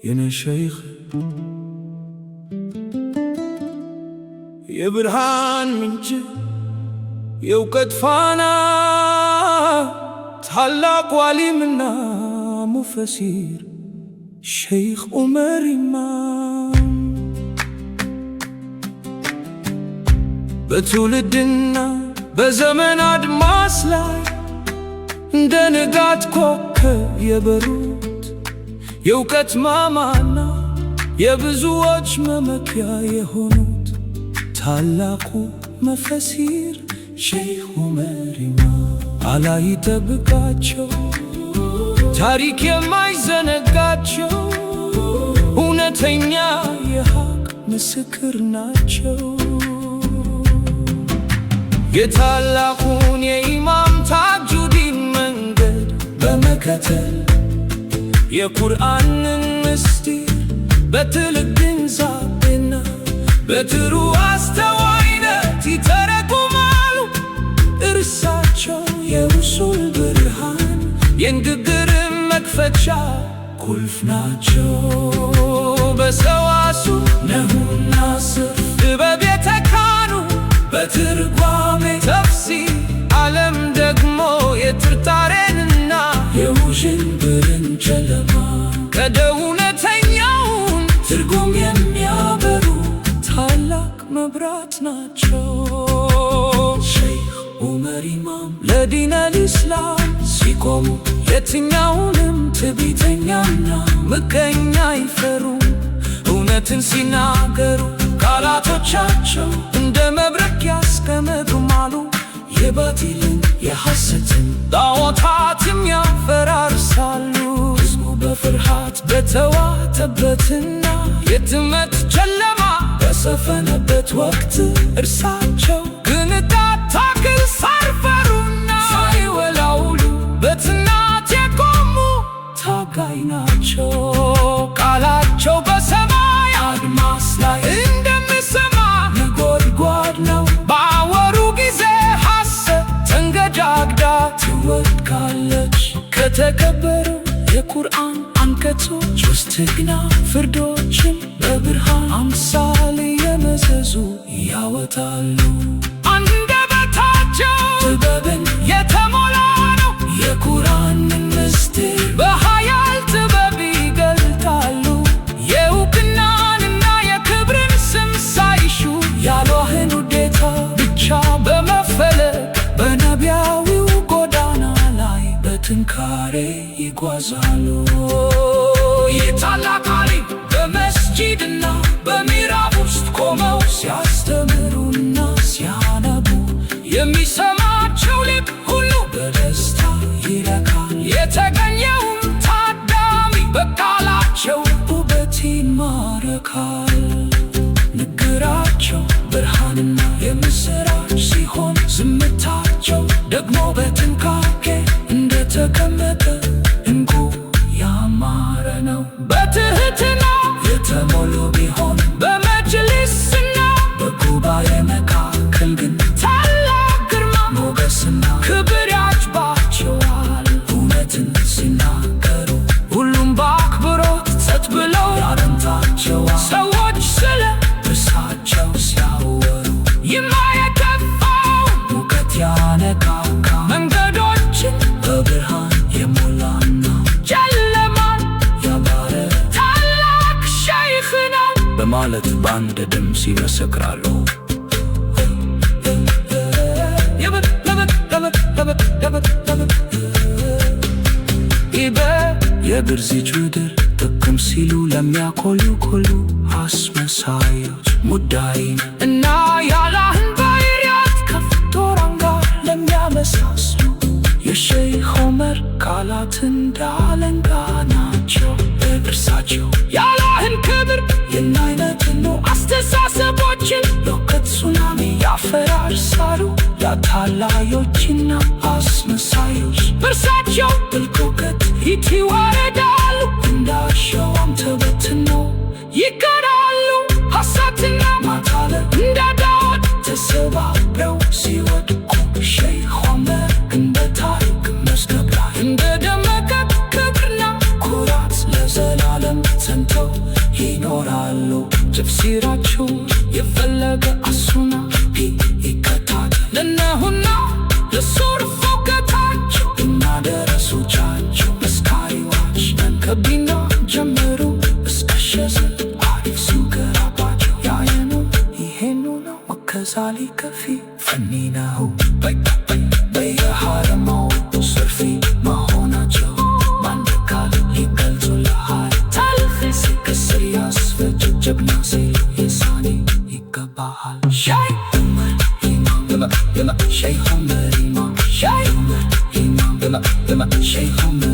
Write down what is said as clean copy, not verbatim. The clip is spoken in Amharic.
يا شيخ يا برهان منج يوقد فانا تحلق والي منا مفسير الشيخ عمر إمام بتولدنا بزمن أدماس لاي دنقات كوكب يبرود يوقت مامانا يبزوج ممكيا يهونود ታላቁ መፈሲር ሼህ ዑመር ኢማም አላህ ይጠብቃቸው ታሪክ የማይዘነጋቸው እውነተኛ የሐቅ ምስክር ናቸው። የታላቁን የኢማም ታጁዲን መንገድ በመከተል የቁርአንን ምስጢር በትልቅ ግንዛቤና በጥሩ አስተዋይነት ይተረጉማሉ። እርሳቸው የሩሱል ብርሃን የንግግር መክፈቻ ቁልፍ ናቸው። በሰዋስው ነህውና ሰርፍ ጥበብ የተካኑ በትርጓሜ ተፍሲር ዓለም ደግሞ የጥርጣሬንና የውዥንብርን ጨለማ ቀደው እውነተኛውን ትርጉም የሚያበሩ ታላቅ መብራት ናቸው። ሼህ ዑመር ኢማም ለዲን አልኢስላም ሲቆሙ የትኛውንም ትዕቢተኛና ምቀኛ አይፈሩም። እውነትን ሲናገሩ ቃላቶቻቸው እንደ መብረቅ ያስገመግማሉ። የባጢልን የሐሰትን ጣዖታትም ያፈራርሳሉ። ሕዝቡ በፍርሃት በተዋጠበትና የጥመት ጨለማ በሰፈነበት ወቅት እርሳቸው ቅንጣት ታክል ሳይፈሩና ሳይወላውሉ በጽናት የቆሙ ታጋይ ናቸው። ቃላቸው በሰማይ አድማስ ላይ እንደሚሰማ ነጎድጓድ ነው። ባወሩ ጊዜ ሐሰት ተንገዳግዳ ትወድቃለች። ከተከበረው የቁርአን አንቀጾች ውስጥ ግና ፍርዶችን በብርሃን አምሳል የመዘዙ ያወጣሉ። አንደበታቸው ጥበብን የተሞላ ነው። የቁርአንን ምስጢር በኃያል ጥበብ ይገልጣሉ። የእውቅናንና የክብርን ስም ሳይሹ የአላህን ውዴታ ብቻ በመፈለግ በነቢያዊው ጎዳና ላይ በጥንካሬ ይጓዛሉ። ይህ ታላቅ ዓሊም በመስጂድና በሚራብ ውስጥ ቆመው ሲያስተምሩና ሲያነቡ የሚሰማቸው ልብ ሁሉ በደስታ ይረካል። የተገኘውም ታዳሚ በቃላቸው ውበት ይማረካል። ንግግራቸው ብርሃንና የምስራች ሲሆን ዝምታቸው ደግሞ በጥንቃቄ እንደተቀመጠ እንቁ ያማረ ነው። በትህትና የተሞሉ ቢሆን በመጅሊስና በጉባኤ መካከል ግን ታላቅ ግርማ ሞገስና ክብር ያጅባቸዋል። እውነትን ሲናገሩ ሁሉም በአክብሮት ጸጥ ብለው ያደምጣቸዋል። ሰዎች ስለ እርሳቸው ሲያወሩ የማይከፋው ሙቀት ያነቃቃ መንገዶችን በብርሃን የሞላና ጨለማን ያባረ ታላቅ ሼኽ ነው በማለት በአንድ ድምፅ ይመሰክራሉ። የብርዚች ምድር ጥቅም ሲሉ ለሚያኮሉ አስመሳዮች ሙዳይን እና የአላህን ባሕርያት ከፍጡራን ጋር ለሚያመሳስሉ የሼህ ዑመር ቃላት እንዳለንጋ ናቸው። እርሳቸው የአላህን ክብር የናይነትኑ አስተሳሰቦችን የእውቀት ሱናሚ ያፈራርሳሉ። ያታላዮችና አስመሳዮች በእርሳቸው ጥልቅ እውቀት ይወረዳሉ። እንዳሸዋም ተበትነው ይቀራሉ። ሐሰትና ማታለል እንደ ዳወት ተሰባብረው ሲወድቁ ሼህ ዑመር ግን በታሪክ መዝገብ ላይ እንደደመቀ ክብርና ኩራት ለዘላለም ሰንተው ይኖራሉ። ጀብሲራቸው የፈለገ አሱና ይከታተል እነሆና ለሱር ፎገታቸው እና ደረሶቻቸው መስካሪዎች ነን ከቢና ጀምሩ እስከ ሸዘን አሪፍ ሱገራባቸው ያየኑ ይሄኑ ነው ወከዛሊ ከፊ ፈኒናሁ በየሃረማው ሰርፊ መሆናቸው ማንደካል ይገልጹልሃል። ታልፍ ሲከስር ያስፈጅ ጀግና ሲሉ የሳኔ ይገባሃል። ሻይ ዑመር ኢማም ሸይ ዑመር ኢማም ሸይ ዑመር ኢማም ሸይ ዑመር